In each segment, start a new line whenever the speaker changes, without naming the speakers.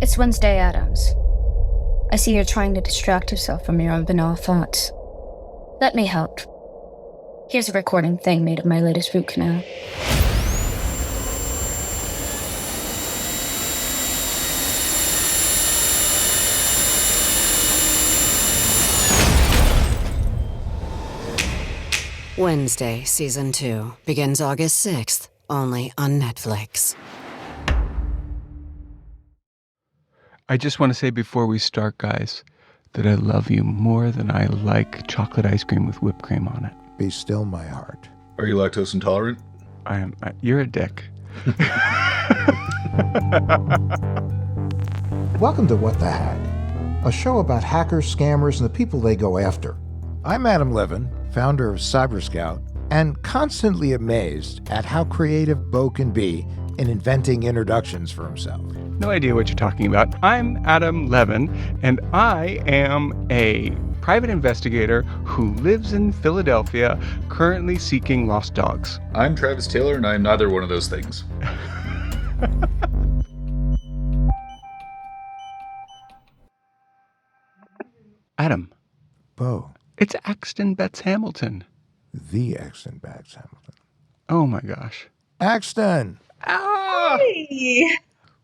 It's Wednesday, Adams. I see you're trying to distract yourself from your own banal thoughts. Let me help. Here's a recording thing made of my latest root canal.
Wednesday, Season 2, begins August 6th, only on Netflix.
I just want to say before we start, guys, that I love you more than I like chocolate ice cream with whipped cream on it.
Be still, my heart.
Are you lactose intolerant?
I am. You're a dick.
Welcome to What the Hack, a show about hackers, scammers, and the people they go after. I'm Adam Levin, founder of Cyberscout, and constantly amazed at how creative Beau can be in inventing introductions for himself.
No idea what you're talking about. I'm Adam Levin, and I am a private investigator who lives in Philadelphia, currently seeking lost dogs.
I'm Travis Taylor, and I'm neither one of those things.
Adam.
Beau.
It's Axton Betz-Hamilton.
The Axton Betz-Hamilton.
Oh my gosh.
Axton!
Ah!
Hey!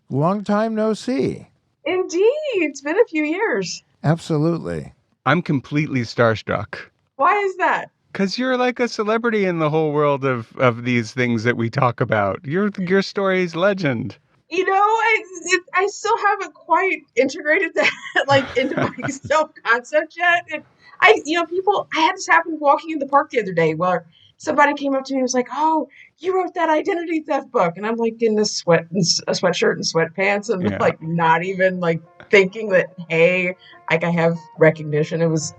Long time no see.
Indeed. It's been a few years.
Absolutely.
I'm completely starstruck.
Why is that?
Because you're like a celebrity in the whole world of these things that we talk about. Your story's legend.
You know, I still haven't quite integrated that into my self-concept yet. And I had this happen walking in the park the other day where somebody came up to me and was like, "Oh, you wrote that identity theft book," and I'm like in this a sweatshirt and sweatpants, and not even thinking that, hey, I have recognition. It was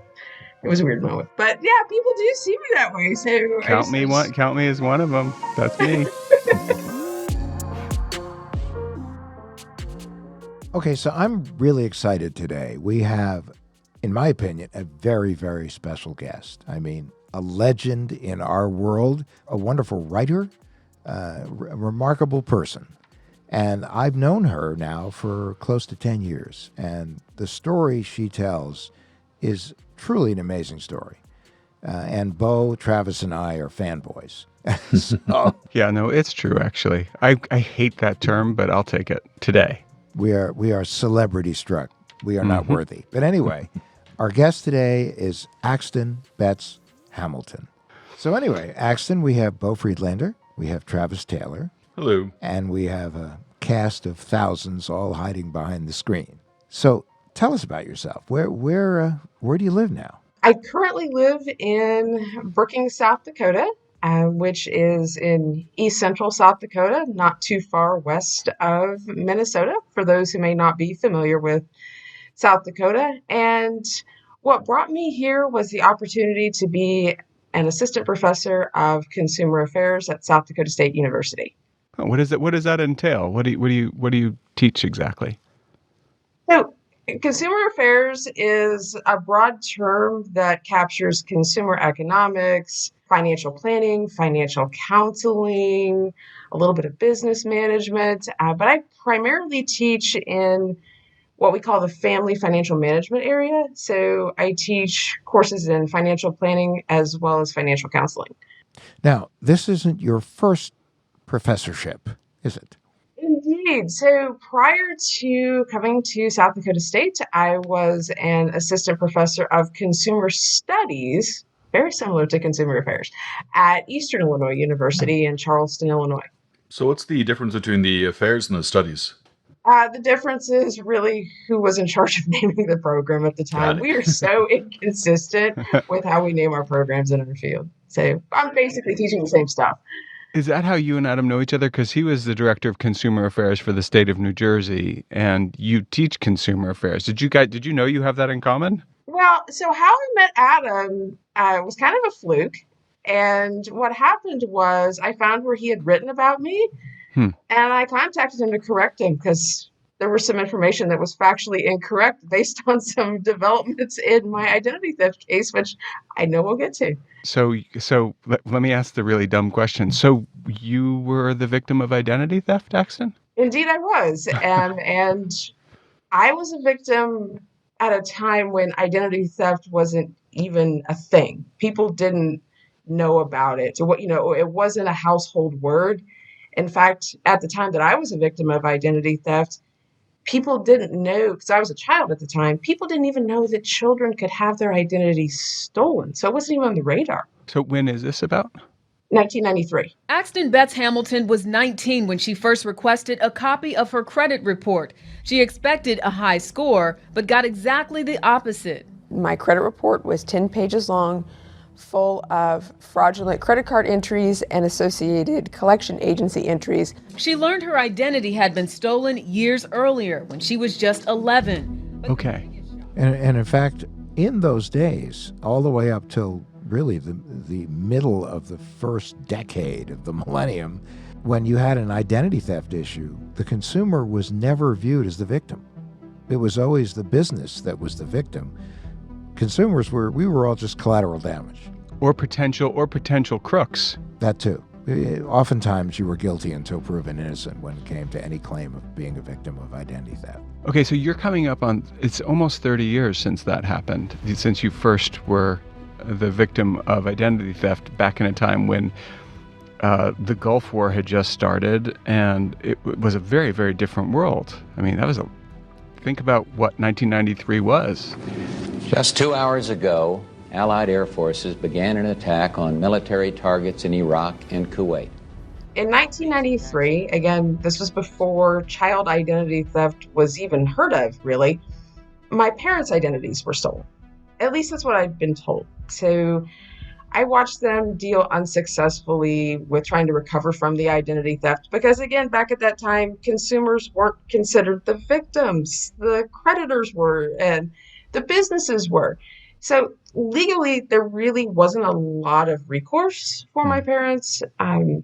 a weird moment, but yeah, people do see me that way. So
count me as one of them. That's me.
Okay, so I'm really excited today. We have, in my opinion, a very, very special guest. I mean, a legend in our world, a wonderful writer, a remarkable person. And I've known her now for close to 10 years. And the story she tells is truly an amazing story. And Beau, Travis, and I are fanboys. So,
yeah, no, it's true, actually. I hate that term, but I'll take it today.
We are celebrity struck. We are not worthy. But anyway, our guest today is Axton Betz-Hamilton. So anyway, Axton, we have Beau Friedlander, we have Travis Taylor.
Hello.
And we have a cast of thousands all hiding behind the screen. So tell us about yourself. Where do you live now?
I currently live in Brookings, South Dakota, which is in east central South Dakota, not too far west of Minnesota, for those who may not be familiar with South Dakota. And what brought me here was the opportunity to be an assistant professor of consumer affairs at South Dakota State University.
Oh, what is it? What does that entail? What do you teach exactly?
So, consumer affairs is a broad term that captures consumer economics, financial planning, financial counseling, a little bit of business management. But I primarily teach in what we call the family financial management area. So I teach courses in financial planning as well as financial counseling.
Now, this isn't your first professorship, is it?
Indeed. So prior to coming to South Dakota State, I was an assistant professor of consumer studies, very similar to consumer affairs, at Eastern Illinois University in Charleston, Illinois.
So what's the difference between the affairs and the studies?
The difference is really who was in charge of naming the program at the time. We are so inconsistent with how we name our programs in our field. So I'm basically teaching the same stuff.
Is that how you and Adam know each other? Because he was the director of consumer affairs for the state of New Jersey, and you teach consumer affairs. Did you know you have that in common?
Well, so how I met Adam was kind of a fluke. And what happened was I found where he had written about me, and I contacted him to correct him because there was some information that was factually incorrect based on some developments in my identity theft case, which I know we'll get to.
So let me ask the really dumb question. So you were the victim of identity theft, Axton?
Indeed, I was. And I was a victim at a time when identity theft wasn't even a thing. People didn't know about it. So what, it wasn't a household word. In fact, at the time that I was a victim of identity theft, people didn't know, because I was a child at the time, people didn't even know that children could have their identity stolen. So it wasn't even on the radar.
So when is this about?
1993.
Axton Betz-Hamilton was 19 when she first requested a copy of her credit report. She expected a high score, but got exactly the opposite.
My credit report was 10 pages long, full of fraudulent credit card entries and associated collection agency entries.
She learned her identity had been stolen years earlier when she was just 11.
Okay.
And in fact, in those days, all the way up till really the middle of the first decade of the millennium, when you had an identity theft issue, the consumer was never viewed as the victim. It was always the business that was the victim. Consumers we were all just collateral damage.
Or potential crooks.
That too. Oftentimes you were guilty until proven innocent when it came to any claim of being a victim of identity theft.
Okay, so you're coming up on, it's almost 30 years since that happened, since you first were the victim of identity theft back in a time when the Gulf War had just started, and it was a very, very different world. I mean, think about what 1993 was.
Just 2 hours ago, Allied air forces began an attack on military targets in Iraq and Kuwait.
In 1993, again, this was before child identity theft was even heard of, really, my parents' identities were stolen. At least that's what I've been told. So I watched them deal unsuccessfully with trying to recover from the identity theft because, again, back at that time, consumers weren't considered the victims. The creditors were, and the businesses were. So legally, there really wasn't a lot of recourse for my parents. And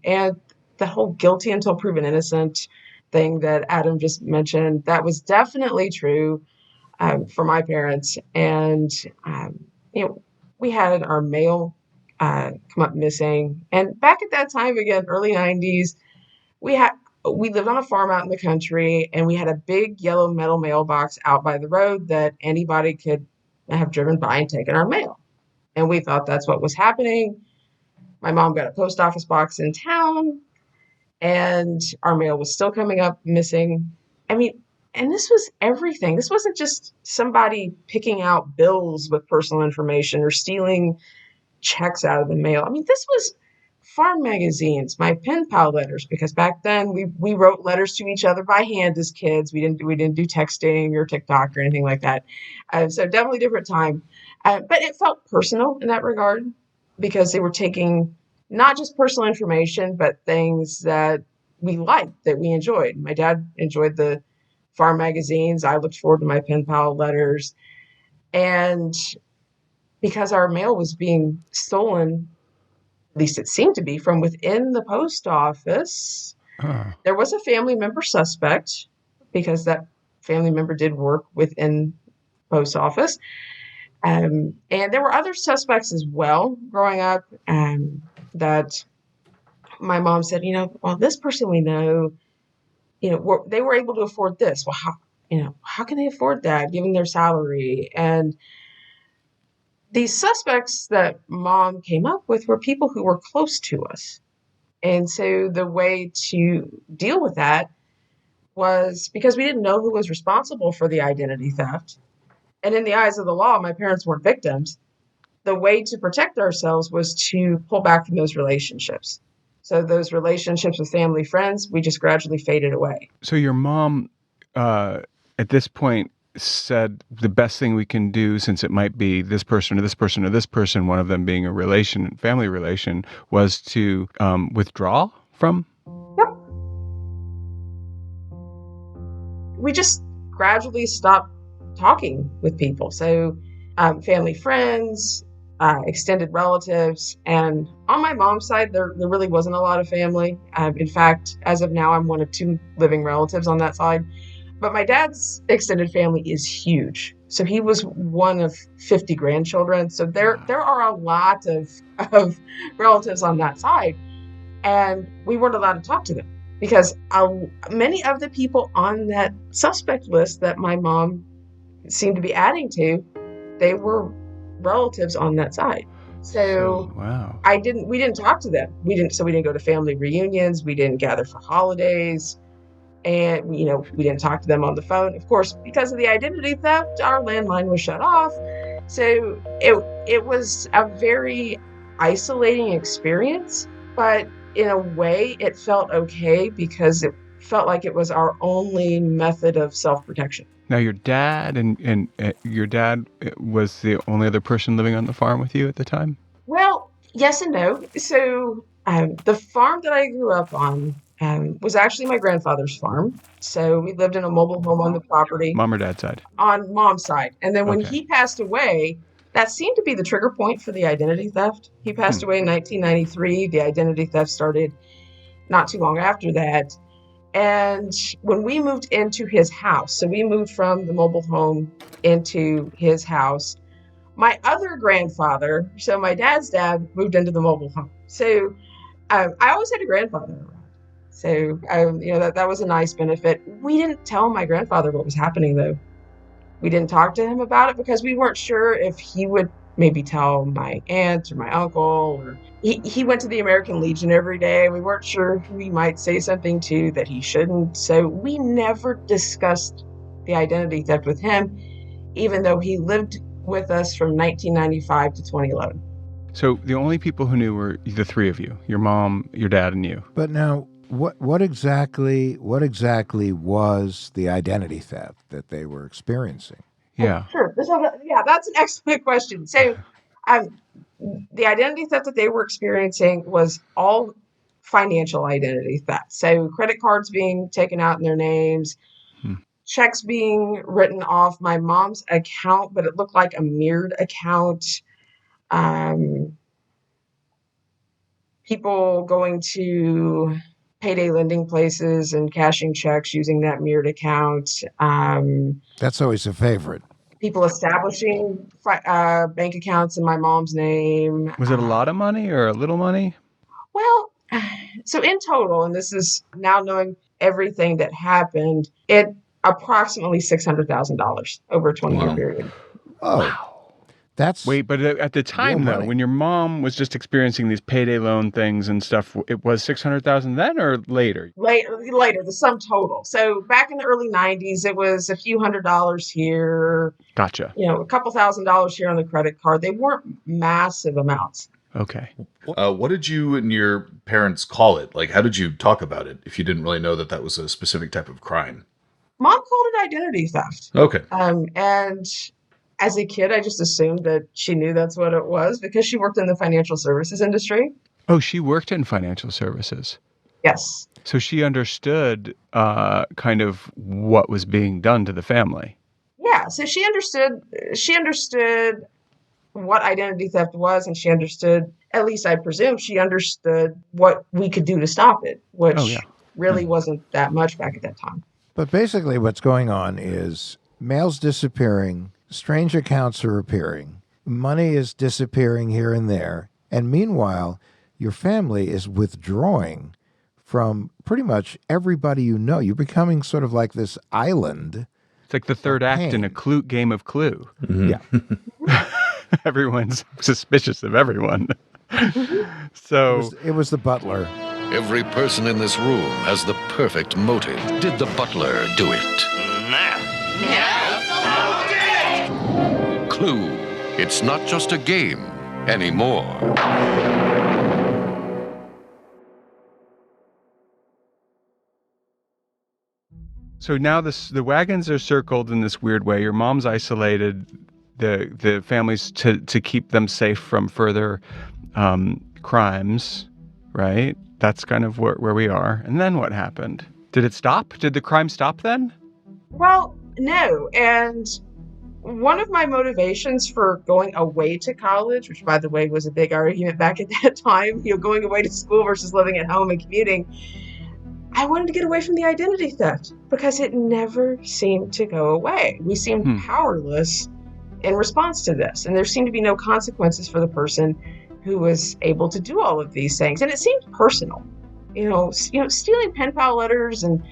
the whole guilty until proven innocent thing that Adam just mentioned, that was definitely true for my parents. And, we had our mail come up missing. And back at that time, again, early 90s, we lived on a farm out in the country, and we had a big yellow metal mailbox out by the road that anybody could have driven by and taken our mail. And we thought that's what was happening. My mom got a post office box in town, and our mail was still coming up missing. I mean, and this was everything. This wasn't just somebody picking out bills with personal information or stealing checks out of the mail. I mean, this was farm magazines, my pen pal letters, because back then we wrote letters to each other by hand as kids. We didn't do texting or TikTok or anything like that. So definitely different time. But it felt personal in that regard because they were taking not just personal information, but things that we liked, that we enjoyed. My dad enjoyed the farm magazines. I looked forward to my pen pal letters. And because our mail was being stolen, at least it seemed to be, from within the post office, there was a family member suspect because that family member did work within the post office. And there were other suspects as well growing up that my mom said, well, this person we know, they were able to afford this. Well, how can they afford that given their salary? And these suspects that mom came up with were people who were close to us. And so the way to deal with that was, because we didn't know who was responsible for the identity theft, and in the eyes of the law, my parents weren't victims, the way to protect ourselves was to pull back from those relationships. So those relationships with family, friends, we just gradually faded away.
So your mom, at this point, said the best thing we can do, since it might be this person or this person or this person, one of them being a family relation, was to withdraw from?
Yep. We just gradually stopped talking with people. So family, friends, extended relatives. And on my mom's side, there really wasn't a lot of family. In fact, as of now, I'm one of 2 living relatives on that side. But my dad's extended family is huge. So he was one of 50 grandchildren. So there are a lot of relatives on that side. And we weren't allowed to talk to them because many of the people on that suspect list that my mom seemed to be adding to, they were relatives on that side. So
wow.
we didn't talk to them. We didn't go to family reunions. We didn't gather for holidays. And, we didn't talk to them on the phone. Of course, because of the identity theft, our landline was shut off. So it was a very isolating experience, but in a way it felt okay because it felt like it was our only method of self-protection.
Now your dad and your dad was the only other person living on the farm with you at the time?
Well, yes and no. So the farm that I grew up on was actually my grandfather's farm. So we lived in a mobile home on the property.
Mom or dad's side?
On mom's side. And then when
Okay.
he passed away, that seemed to be the trigger point for the identity theft. He passed away in 1993. The identity theft started not too long after that. And when we moved into his house, so we moved from the mobile home into his house, my other grandfather, so my dad's dad, moved into the mobile home. So I always had a grandfather around. So, that was a nice benefit. We didn't tell my grandfather what was happening, though. We didn't talk to him about it because we weren't sure if he would maybe tell my aunt or my uncle. Or he went to the American Legion every day. We weren't sure who he might say something to that he shouldn't. So we never discussed the identity theft with him, even though he lived with us from 1995 to 2011.
So the only people who knew were the three of you, your mom, your dad, and you.
But now, what exactly was the identity theft that they were experiencing?
Yeah.
Sure. That's an excellent question. So the identity theft that they were experiencing was all financial identity theft. So credit cards being taken out in their names, checks being written off my mom's account, but it looked like a mirrored account. People going to payday lending places and cashing checks using that mirrored account.
That's always a favorite.
People establishing bank accounts in my mom's name.
Was it a lot of money or a little money?
Well, so in total, and this is now knowing everything that happened, it approximately $600,000 over a 20-year period.
Oh, wow. That's
Wait, but at the time, though, when your mom was just experiencing these payday loan things and stuff, it was $600,000 then or later?
Later, the sum total. So back in the early 90s, it was a few $100s here.
Gotcha.
A couple $1,000s here on the credit card. They weren't massive amounts.
Okay.
What did you and your parents call it? Like, how did you talk about it if you didn't really know that was a specific type of crime?
Mom called it identity theft.
Okay.
And as a kid, I just assumed that she knew that's what it was because she worked in the financial services industry.
Oh, she worked in financial services.
Yes.
So she understood kind of what was being done to the family.
Yeah. So she understood what identity theft was, and she understood, at least I presume, she understood what we could do to stop it, which really wasn't that much back at that time.
But basically what's going on is mail's disappearing, strange accounts are appearing, money is disappearing here and there, and meanwhile, your family is withdrawing from pretty much everybody you know. You're becoming sort of like this island.
It's like the third act in a game of Clue.
Mm-hmm.
Yeah.
Everyone's suspicious of everyone. So
it was the butler.
Every person in this room has the perfect motive. Did the butler do it? No. Clue. It's not just a game anymore.
So now the wagons are circled in this weird way. Your mom's isolated the families to keep them safe from further crimes, right? That's kind of where we are. And then what happened? Did it stop? Did the crime stop then?
Well, no. And one of my motivations for going away to college, which, by the way, was a big argument back at that time, going away to school versus living at home and commuting, I wanted to get away from the identity theft because it never seemed to go away. We seemed powerless in response to this. And there seemed to be no consequences for the person who was able to do all of these things. And it seemed personal. stealing pen pal letters and,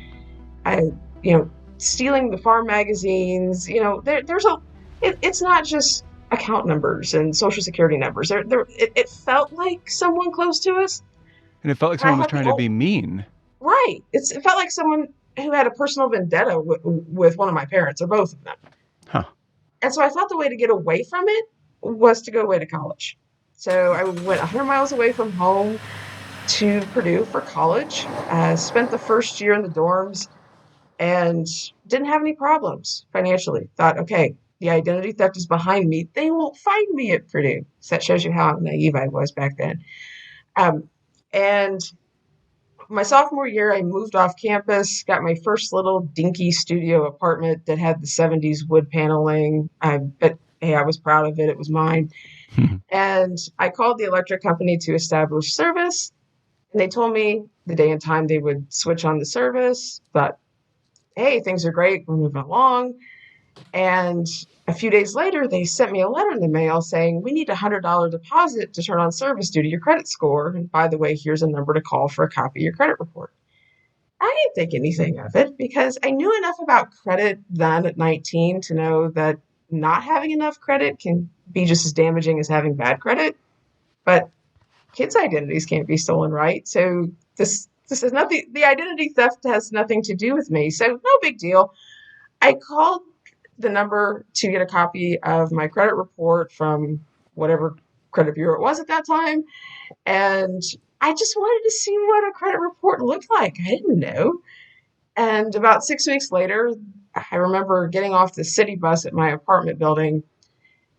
stealing the farm magazines. It's not just account numbers and social security numbers. It felt like someone close to us.
And it felt like someone was trying to be mean.
Right. It felt like someone who had a personal vendetta with one of my parents or both of them.
Huh.
And so I thought the way to get away from it was to go away to college. So I went 100 miles away from home to Purdue for college. Spent the first year in the dorms and didn't have any problems financially. Thought, okay, the identity theft is behind me. They won't find me at Purdue. So that shows you how naive I was back then. And my sophomore year, I moved off campus, got my first little dinky studio apartment that had the 70s wood paneling. But hey, I was proud of it. It was mine. And I called the electric company to establish service. And they told me the day and time they would switch on the service. But hey, things are great. We're moving along. And a few days later, they sent me a letter in the mail saying, we need a $100 deposit to turn on service due to your credit score. And by the way, here's a number to call for a copy of your credit report. I didn't think anything of it because I knew enough about credit then at 19 to know that not having enough credit can be just as damaging as having bad credit. But kids' identities can't be stolen, right? So this is nothing. The identity theft has nothing to do with me. So no big deal. I called the number to get a copy of my credit report from whatever credit bureau it was at that time. And I just wanted to see what a credit report looked like. I didn't know. And about 6 weeks later, I remember getting off the city bus at my apartment building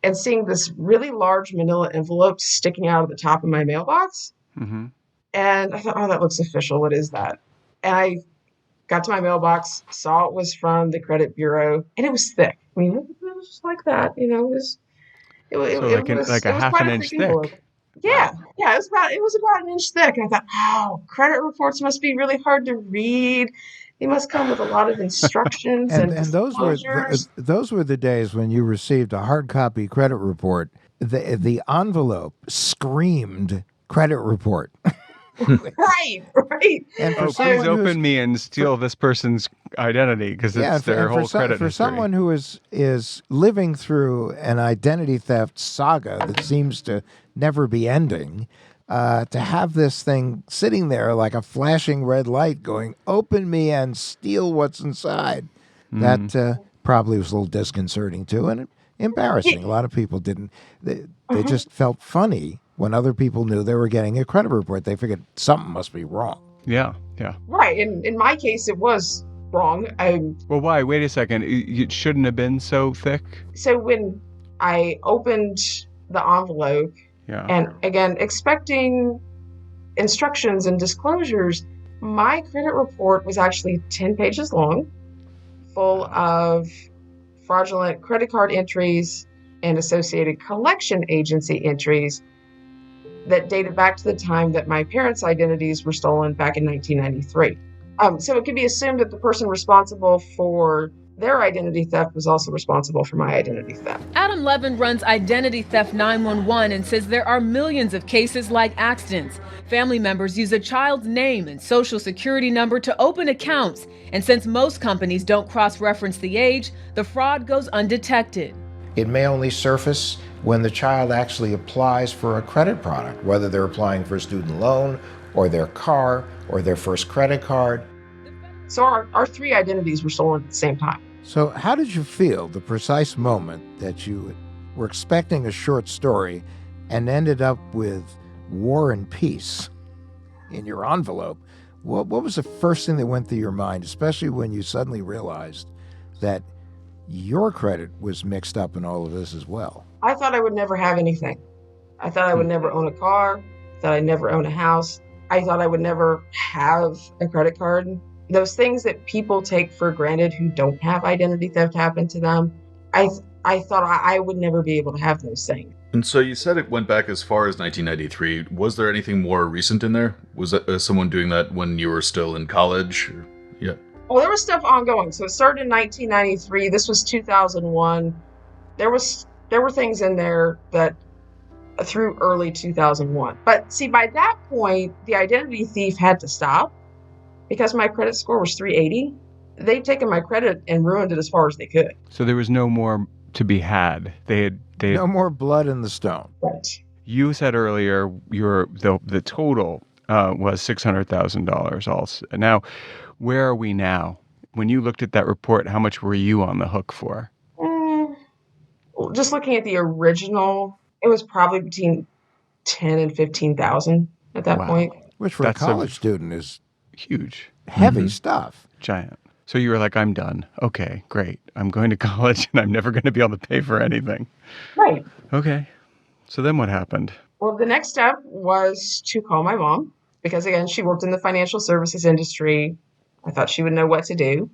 and seeing this really large manila envelope sticking out of the top of my mailbox.
Mm-hmm. And
I thought, oh, that looks official. What is that? And I got to my mailbox, saw it was from the credit bureau, and it was thick. I mean, it was just like that, it was
like a half an inch thick.
Yeah, it was about an inch thick. I thought, oh, credit reports must be really hard to read. They must come with a lot of instructions
and those were the days when you received a hard copy credit report. The envelope screamed credit report.
Right.
And please open me and steal this person's identity because it's their whole credit history.
For someone who is living through an identity theft saga that seems to never be ending, to have this thing sitting there like a flashing red light going, open me and steal what's inside, that probably was a little disconcerting too and embarrassing. A lot of people didn't. They just felt funny. When other people knew they were getting a credit report, they figured something must be wrong.
Yeah.
Right. And in my case, it was wrong.
Well, why? Wait a second. It shouldn't have been so thick?
So when I opened the envelope, and again, expecting instructions and disclosures, my credit report was actually 10 pages long, full of fraudulent credit card entries and associated collection agency entries that dated back to the time that my parents' identities were stolen back in 1993. So it can be assumed that the person responsible for their identity theft was also responsible for my identity theft.
Adam Levin runs Identity Theft 911 and says there are millions of cases like Axton's. Family members use a child's name and social security number to open accounts. And since most companies don't cross-reference the age, the fraud goes undetected.
It may only surface when the child actually applies for a credit product, whether they're applying for a student loan or their car or their first credit card.
So our three identities were stolen at the same time.
So how did you feel the precise moment that you were expecting a short story and ended up with War and Peace in your envelope? What was the first thing that went through your mind, especially when you suddenly realized that your credit was mixed up in all of this as well?
I thought I would never have anything. I thought I would never own a car. I thought I'd never own a house. I thought I would never have a credit card. Those things that people take for granted who don't have identity theft happen to them. I thought I would never be able to have those things.
And so you said it went back as far as 1993. Was there anything more recent in there? Was that someone doing that when you were still in college? Yeah.
Well, there was stuff ongoing. So it started in 1993. This was 2001. There were things in there that through early 2001. But see, by that point, the identity thief had to stop because my credit score was 380. They'd taken my credit and ruined it as far as they could.
So there was no more to be had. They had
No more blood in the stone.
Right.
You said earlier the total was $600,000 also. Now, where are we now? When you looked at that report, how much were you on the hook for?
Just looking at the original, it was probably between 10 and 15,000 at that point.
Which for a college student is
huge.
Heavy stuff.
Giant. So you were like, I'm done. Okay, great. I'm going to college and I'm never going to be able to pay for anything.
Right.
Okay. So then what happened?
Well, the next step was to call my mom because, again, she worked in the financial services industry. I thought she would know what to do.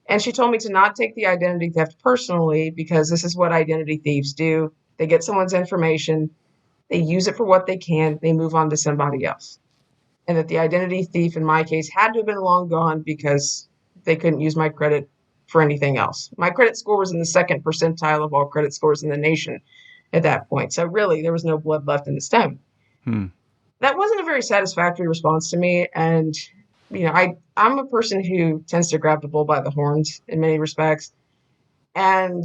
And she told me to not take the identity theft personally because this is what identity thieves do. They get someone's information, they use it for what they can, they move on to somebody else. And that the identity thief, in my case, had to have been long gone because they couldn't use my credit for anything else. My credit score was in the second percentile of all credit scores in the nation at that point. So really, there was no blood left in the stem. That wasn't a very satisfactory response to me. And, you know, I'm a person who tends to grab the bull by the horns in many respects. And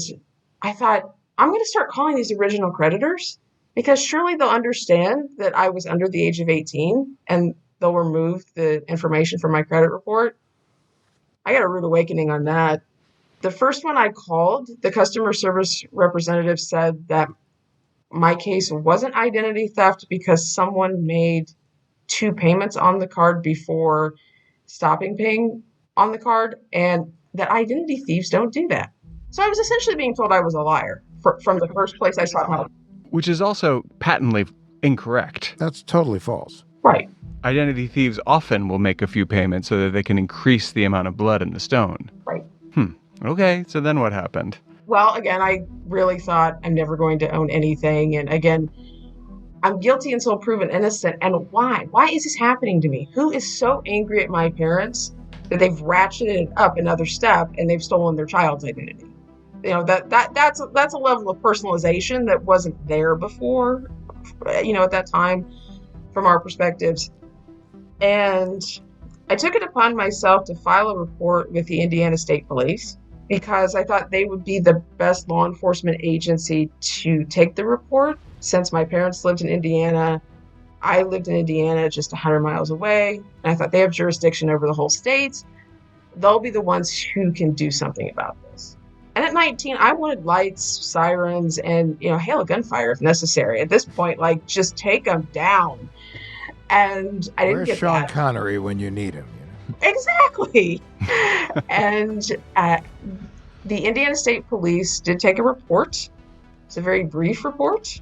I thought, I'm going to start calling these original creditors because surely they'll understand that I was under the age of 18 and they'll remove the information from my credit report. I got a rude awakening on that. The first one I called, the customer service representative said that my case wasn't identity theft because someone made 2 payments on the card before stopping paying on the card, and that identity thieves don't do that. So I was essentially being told I was a liar from the first place I sought help.
Which is also patently incorrect.
That's totally false.
Right.
Identity thieves often will make a few payments so that they can increase the amount of blood in the stone.
Right.
Okay, so then what happened?
Well, again, I really thought I'm never going to own anything. And again, I'm guilty until proven innocent. And why? Why is this happening to me? Who is so angry at my parents that they've ratcheted it up another step and they've stolen their child's identity? You know, that's a level of personalization that wasn't there before, you know, at that time from our perspectives. And I took it upon myself to file a report with the Indiana State Police because I thought they would be the best law enforcement agency to take the report. Since my parents lived in Indiana, I lived in Indiana just 100 miles away, and I thought they have jurisdiction over the whole state. They'll be the ones who can do something about this. And at 19, I wanted lights, sirens, and, you know, hail of gunfire if necessary. At this point, like, just take them down. And I didn't get
Sean
that.
Connery when you need him? You know?
Exactly. And the Indiana State Police did take a report. It's a very brief report.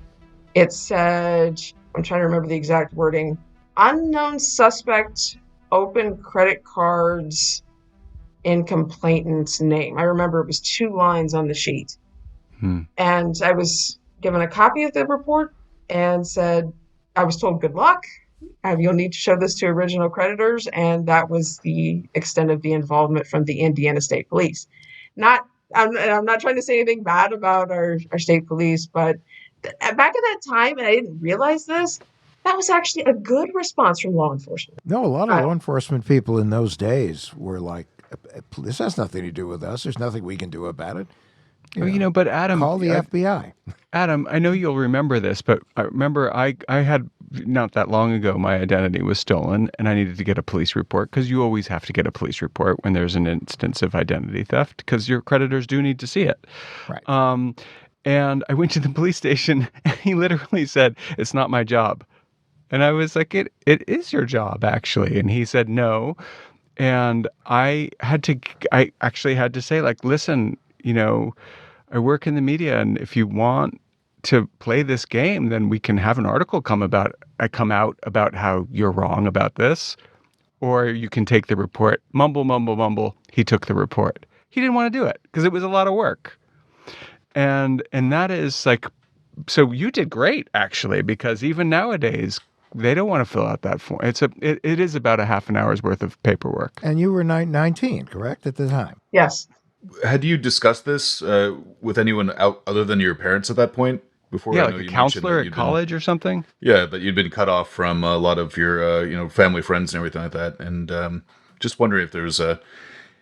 It said, I'm trying to remember the exact wording, unknown suspect opened credit cards in complainant's name. I remember it was 2 lines on the sheet. And I was given a copy of the report and said, I was told, good luck. You'll need to show this to original creditors. And that was the extent of the involvement from the Indiana State Police. I'm not trying to say anything bad about our state police, but back at that time, and I didn't realize this, that was actually a good response from law enforcement.
No, a lot of law enforcement people in those days were like, this has nothing to do with us. There's nothing we can do about it.
You know, but Adam...
Call the FBI.
Adam, I know you'll remember this, but I remember I had, not that long ago, my identity was stolen, and I needed to get a police report, because you always have to get a police report when there's an instance of identity theft, because your creditors do need to see it.
Right.
And I went to the police station, and he literally said, it's not my job. And I was like, it is your job, actually. And he said, no. And I actually had to say, like, listen, you know, I work in the media, and if you want to play this game, then we can have an article come out about how you're wrong about this, or you can take the report. Mumble, mumble, mumble. He took the report. He didn't want to do it because it was a lot of work. And that is like, so you did great, actually, because even nowadays, they don't want to fill out that form. It is about a half an hour's worth of paperwork.
And you were 19, correct, at the time?
Yes.
Had you discussed this with anyone other than your parents at that point? before.
Yeah,
I
like
know
a
you mentioned
counselor
that
at
you'd
college or something?
yeah, that you'd been cut off from a lot of your, family, friends, and everything like that. And just wondering if there's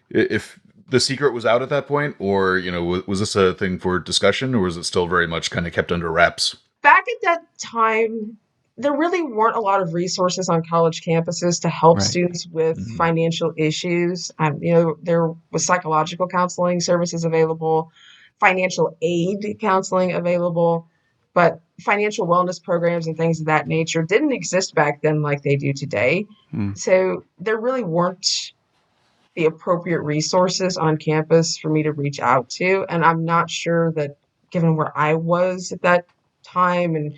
if the secret was out at that point, or was this a thing for discussion, or was it still very much kind of kept under wraps?
Back at that time, there really weren't a lot of resources on college campuses to help
Right.
students with
Mhm.
financial issues. There was psychological counseling services available, financial aid counseling available, but financial wellness programs and things of that nature didn't exist back then like they do today.
Hmm.
So there really weren't the appropriate resources on campus for me to reach out to. And I'm not sure that, given where I was at that time and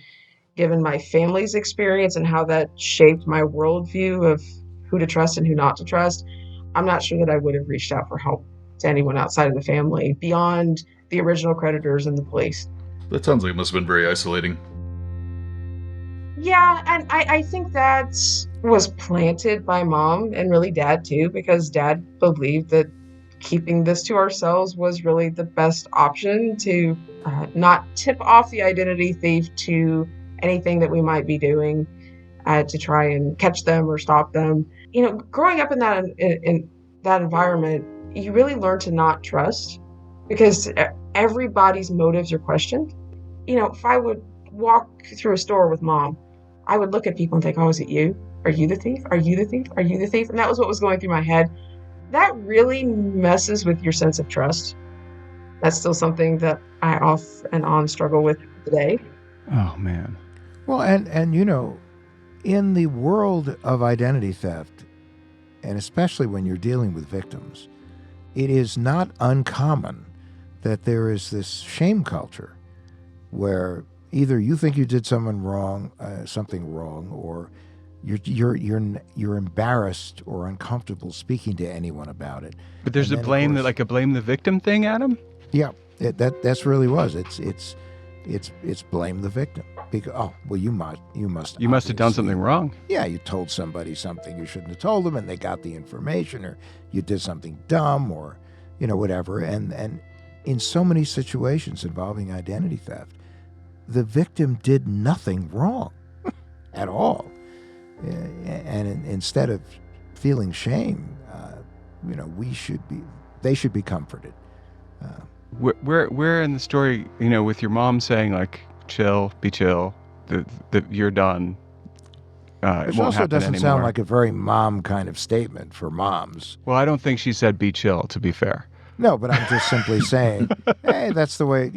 given my family's experience and how that shaped my worldview of who to trust and who not to trust, I'm not sure that I would have reached out for help to anyone outside of the family beyond the original creditors and the police.
That sounds like it must have been very isolating.
Yeah, and I think that was planted by mom and really dad too, because dad believed that keeping this to ourselves was really the best option to not tip off the identity thief to anything that we might be doing to try and catch them or stop them. Growing up in that environment, you really learn to not trust because everybody's motives are questioned. If I would walk through a store with mom, I would look at people and think, oh, is it you? Are you the thief? Are you the thief? Are you the thief? And that was what was going through my head. That really messes with your sense of trust. That's still something that I off and on struggle with today.
Oh, man.
Well, and in the world of identity theft, and especially when you're dealing with victims, it is not uncommon that there is this shame culture where either you think you did something wrong, or you're embarrassed or uncomfortable speaking to anyone about it.
But there's
And
a
then, of
blame,
course-
like a blame the victim thing, Adam?
Yeah, that's really was. It's blame the victim. Because, you must
have done something wrong.
Yeah, you told somebody something you shouldn't have told them, and they got the information, or you did something dumb, or whatever. And in so many situations involving identity theft, the victim did nothing wrong at all. And instead of feeling shame, they should be comforted.
Where in the story, with your mom saying like, chill, be chill, that you're done.
Which
it won't
also
happen
doesn't
anymore.
sound like a very mom kind of statement for moms.
Well, I don't think she said be chill, to be fair.
No, but I'm just simply saying, hey, that's the way,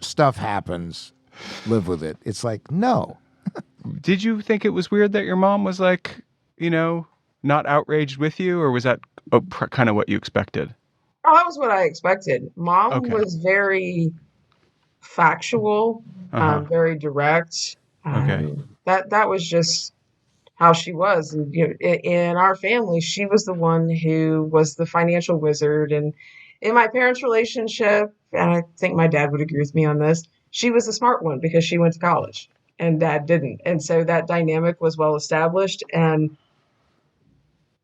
stuff happens. Live with it. It's like, no.
Did you think it was weird that your mom was like, not outraged with you, or was that kind of what you expected?
Oh, that was what I expected. Mom
Okay.
was very factual, very direct.
Okay.
That was just how she was. And, in our family, she was the one who was the financial wizard. And in my parents' relationship, and I think my dad would agree with me on this, she was the smart one because she went to college and dad didn't. And so that dynamic was well established, and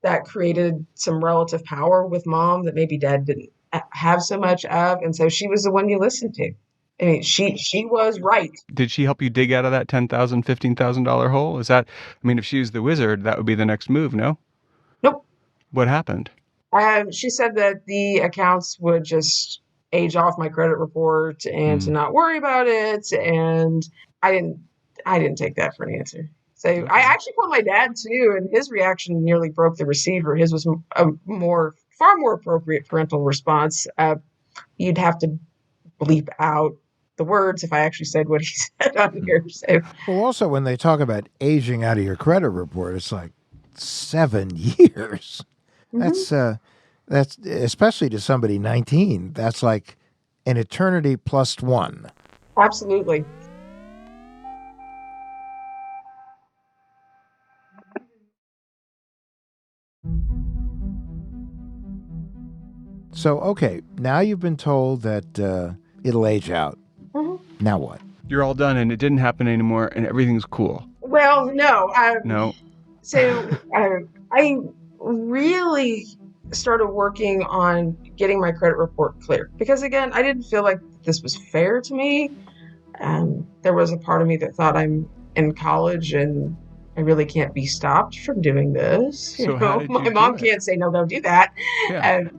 that created some relative power with mom that maybe dad didn't have so much of. And so she was the one you listened to. I mean, she was right.
Did she help you dig out of that $10,000, $15,000 hole? Is that, if she was the wizard, that would be the next move, no?
Nope.
What happened?
She said that the accounts would just age off my credit report and to not worry about it. And I didn't take that for an answer. So I actually called my dad too, and his reaction nearly broke the receiver. His was a far more appropriate parental response. You'd have to bleep out the words if I actually said what he said on here. So,
well, also when they talk about aging out of your credit report, it's like 7 years. Mm-hmm. That's especially to somebody 19. That's like an eternity plus one.
Absolutely.
So, okay, now you've been told that it'll age out. Mm-hmm. Now what?
You're all done and it didn't happen anymore and everything's cool.
Well, no.
No.
So I really started working on getting my credit report clear because, again, I didn't feel like this was fair to me. There was a part of me that thought I'm in college and I really can't be stopped from doing this.
So how did you
my mom
do it?
can't say, no, don't do that.
Yeah.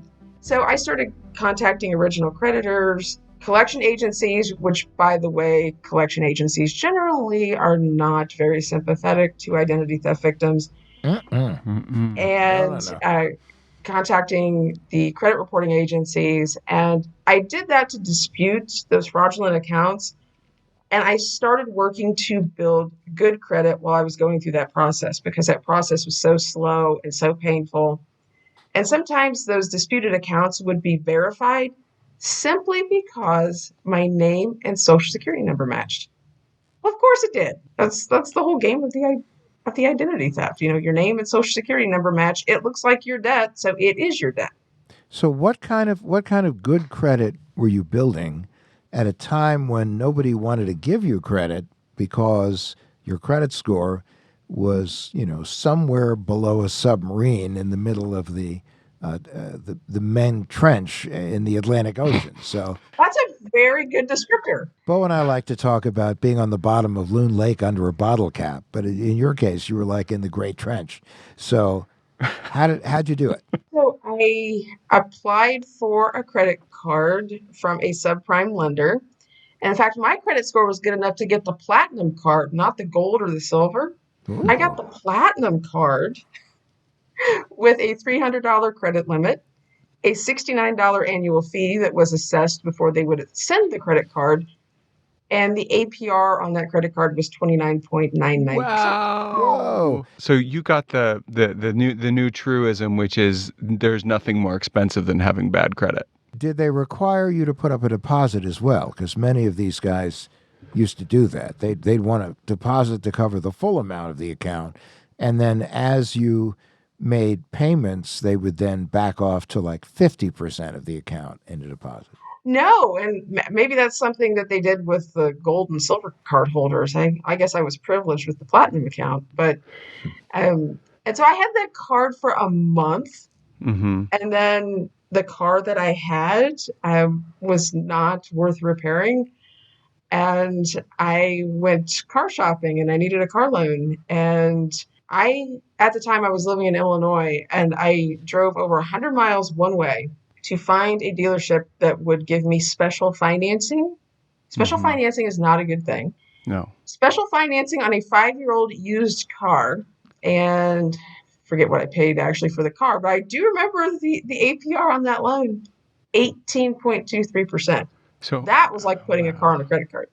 So I started contacting original creditors, collection agencies, which, by the way, collection agencies generally are not very sympathetic to identity theft victims.
Mm-mm.
And
No.
contacting the credit reporting agencies. And I did that to dispute those fraudulent accounts. And I started working to build good credit while I was going through that process, because that process was so slow and so painful. And sometimes those disputed accounts would be verified simply because my name and social security number matched. Well, of course it did. That's the whole game of the identity theft. Your name and social security number match. It looks like your debt, so it is your debt.
So what kind of good credit were you building at a time when nobody wanted to give you credit because your credit score was, somewhere below a submarine in the middle of the Meng Trench in the Atlantic Ocean? So
That's a very good descriptor.
Beau and I like to talk about being on the bottom of Loon Lake under a bottle cap, but in your case, you were like in the Great Trench. So how'd you do it?
So I applied for a credit card from a subprime lender. And in fact, my credit score was good enough to get the platinum card, not the gold or the silver.
Ooh.
I got the platinum card with a $300 credit limit, a $69 annual fee that was assessed before they would send the credit card, and the APR on that credit card was 29.99%.
Wow.
Whoa.
So you got the new truism, which is there's nothing more expensive than having bad credit.
Did they require you to put up a deposit as well? Because many of these guys used to do that. They'd want a deposit to cover the full amount of the account, and then as you made payments, they would then back off to like 50% of the account in a deposit.
No, and maybe that's something that they did with the gold and silver card holders. I guess I was privileged with the platinum account, but and so I had that card for a month, and then the car that I had was not worth repairing, and I went car shopping, and I needed a car loan, and at the time I was living in Illinois, and I drove over 100 miles one way to find a dealership that would give me special financing. Special financing is not a good thing.
No.
Special financing on a 5-year-old used car, and forget what I paid actually for the car, but I do remember the APR on that loan, 18.23%.
So
that was like putting a car on a credit card.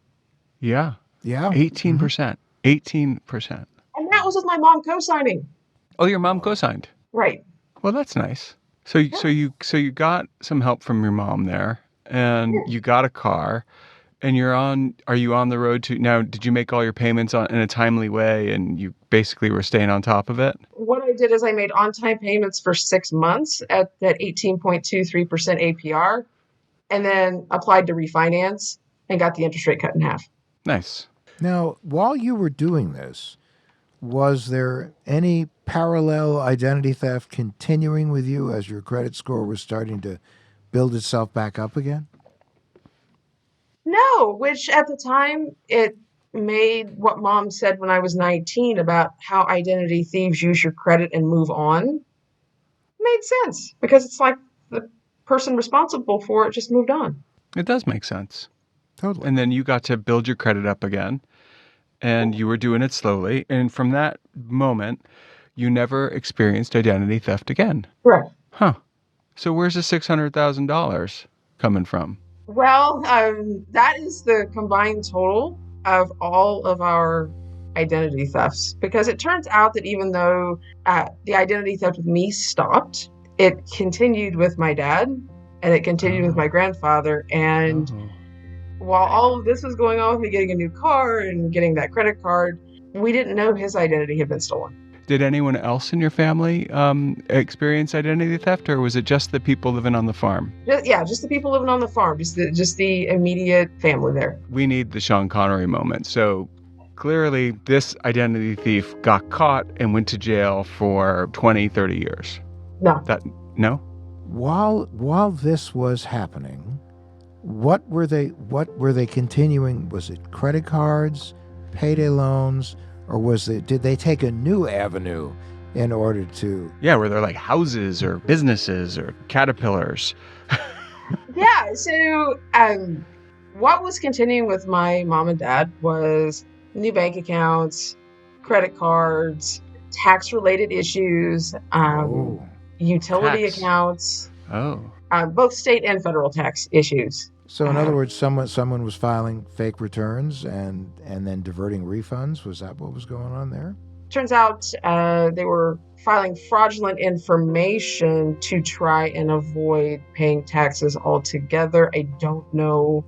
Yeah.
Yeah.
18%. 18%.
And that was with my mom co-signing.
Oh, your mom co-signed.
Right.
Well, that's nice. So you got some help from your mom there, and you got a car, and are you on the road to now? Did you make all your payments in a timely way, and you basically were staying on top of it?
What I did is I made on-time payments for 6 months at that 18.23% APR, and then applied to refinance and got the interest rate cut in half.
Nice.
Now, while you were doing this, was there any parallel identity theft continuing with you as your credit score was starting to build itself back up again?
No, which at the time it made what mom said when I was 19 about how identity thieves use your credit and move on made sense, because it's like the person responsible for it just moved on.
It does make sense.
Totally.
And then you got to build your credit up again, and you were doing it slowly. And from that moment, you never experienced identity theft again.
Correct.
Huh. So where's the $600,000 coming from?
Well, that is the combined total of all of our identity thefts, because it turns out that even though the identity theft with me stopped, it continued with my dad, and it continued with my grandfather. And while all of this was going on with me getting a new car and getting that credit card, we didn't know his identity had been stolen.
Did anyone else in your family experience identity theft, or was it just the people living on the farm?
Just the people living on the farm, just the immediate family there.
We need the Sean Connery moment. So clearly this identity thief got caught and went to jail for 20, 30 years.
No.
No?
While this was happening, What were they continuing? Was it credit cards, payday loans, or did they take a new avenue in order to?
Yeah, were there like houses or businesses or caterpillars?
Yeah. So, what was continuing with my mom and dad was new bank accounts, credit cards, tax-related issues, utility
Tax.
accounts,
Oh.
both state and federal tax issues.
So in other words, someone was filing fake returns and then diverting refunds. Was that what was going on there?
Turns out they were filing fraudulent information to try and avoid paying taxes altogether. I don't know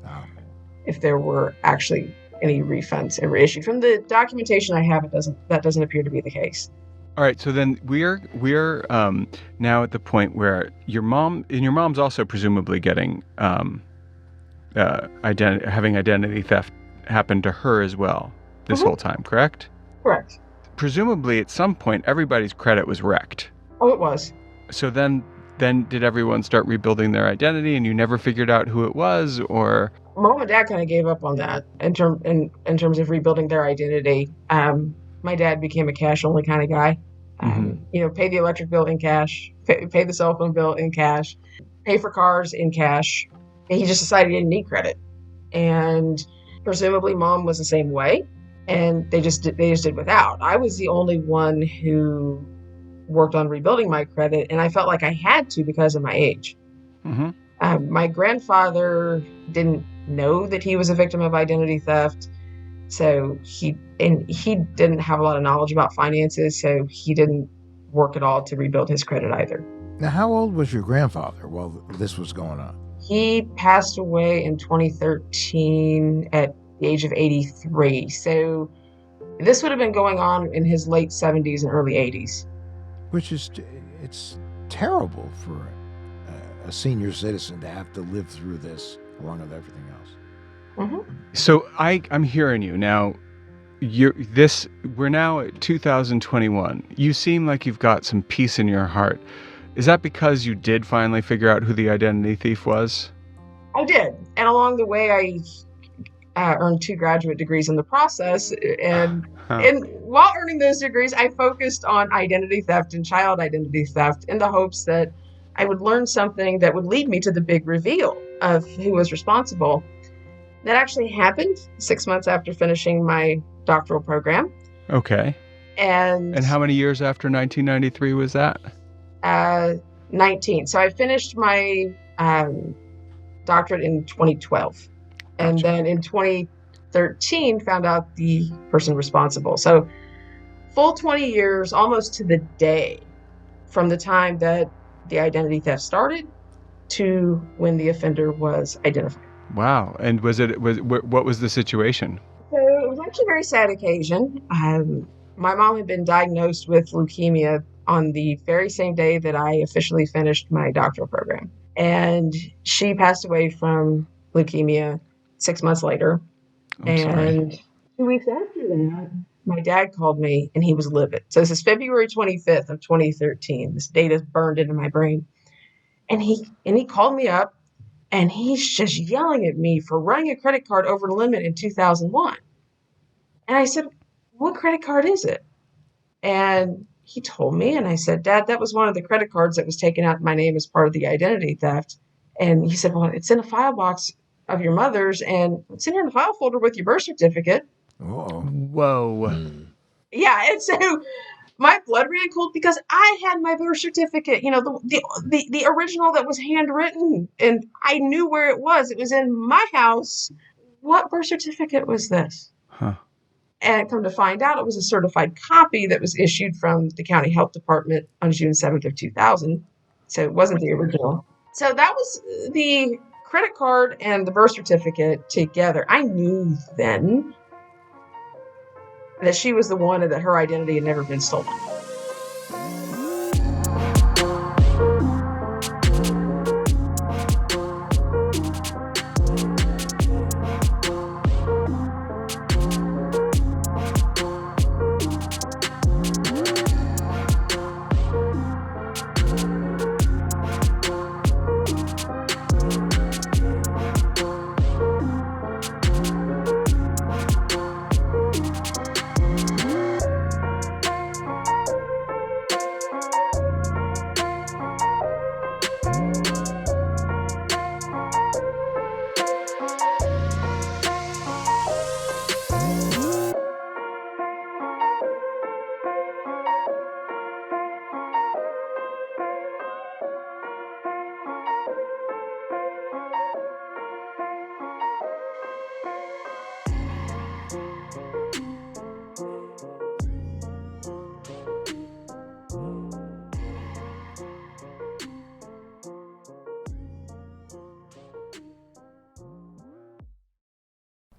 if there were actually any refunds ever issued. From the documentation I have, that doesn't appear to be the case.
All right, so then we're now at the point where your mom's also presumably getting having identity theft happen to her as well this whole time, correct?
Correct.
Presumably at some point everybody's credit was wrecked.
Oh, it was.
So then did everyone start rebuilding their identity and you never figured out who it was, or?
Mom and dad kind of gave up on that in terms of rebuilding their identity. My dad became a cash only kind of guy. Pay the electric bill in cash, pay the cell phone bill in cash, pay for cars in cash. And he just decided he didn't need credit. And presumably mom was the same way. And they just did without. I was the only one who worked on rebuilding my credit. And I felt like I had to because of my age. Mm-hmm. My grandfather didn't know that he was a victim of identity theft. So he didn't have a lot of knowledge about finances. So he didn't work at all to rebuild his credit either.
Now, how old was your grandfather while this was going on?
He passed away in 2013 at the age of 83. So this would have been going on in his late 70s and early 80s.
Which it's terrible for a senior citizen to have to live through this along with everything else.
Mm-hmm.
So I'm hearing you now. We're now at 2021. You seem like you've got some peace in your heart. Is that because you did finally figure out who the identity thief was?
I did. And along the way, I earned 2 graduate degrees in the process. And while earning those degrees, I focused on identity theft and child identity theft in the hopes that I would learn something that would lead me to the big reveal of who was responsible. That actually happened 6 months after finishing my doctoral program.
Okay. And how many years after 1993 was that?
19. So I finished my doctorate in 2012. And then in 2013, found out the person responsible. So full 20 years, almost to the day, from the time that the identity theft started to when the offender was identified.
Wow. And what was the situation?
So it was actually a very sad occasion. My mom had been diagnosed with leukemia on the very same day that I officially finished my doctoral program. And she passed away from leukemia 6 months later.
Sorry.
2 weeks after that, my dad called me and he was livid. So this is February 25th of 2013. This date is burned into my brain. And he called me up and he's just yelling at me for running a credit card over the limit in 2001. And I said, "What credit card is it?" And he told me, and I said, "Dad, that was one of the credit cards that was taken out in my name as part of the identity theft." And he said, "Well, it's in a file box of your mother's, and it's in here in the file folder with your birth certificate."
Whoa.
Yeah, and so my blood ran cold because I had my birth certificate, the original that was handwritten, and I knew where it was. It was in my house. What birth certificate was this?
Huh.
And come to find out, it was a certified copy that was issued from the county health department on June 7th of 2000. So it wasn't the original. So that was the credit card and the birth certificate together. I knew then that she was the one and that her identity had never been stolen.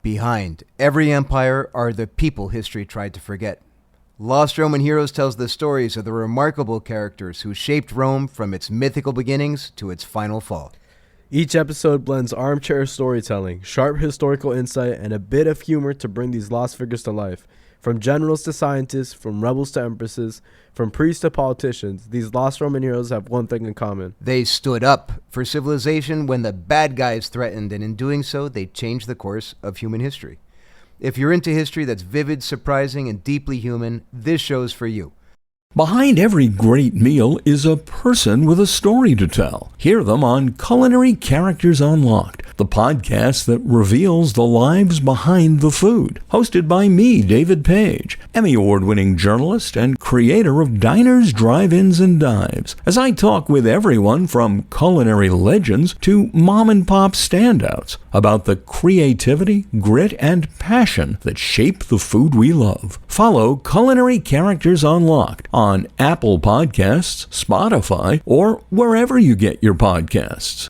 Behind every empire are the people history tried to forget. Lost Roman Heroes tells the stories of the remarkable characters who shaped Rome from its mythical beginnings to its final fall.
Each episode blends armchair storytelling, sharp historical insight, and a bit of humor to bring these lost figures to life. From generals to scientists, from rebels to empresses, from priests to politicians, these lost Roman heroes have one thing in common.
They stood up for civilization when the bad guys threatened, and in doing so, they changed the course of human history. If you're into history that's vivid, surprising, and deeply human, this show's for you.
Behind every great meal is a person with a story to tell. Hear them on Culinary Characters Unlocked, the podcast that reveals the lives behind the food. Hosted by me, David Page, Emmy Award-winning journalist and creator of Diners, Drive-Ins, and Dives, as I talk with everyone from culinary legends to mom-and-pop standouts about the creativity, grit, and passion that shape the food we love. Follow Culinary Characters Unlocked on Apple Podcasts, Spotify, or wherever you get your podcasts.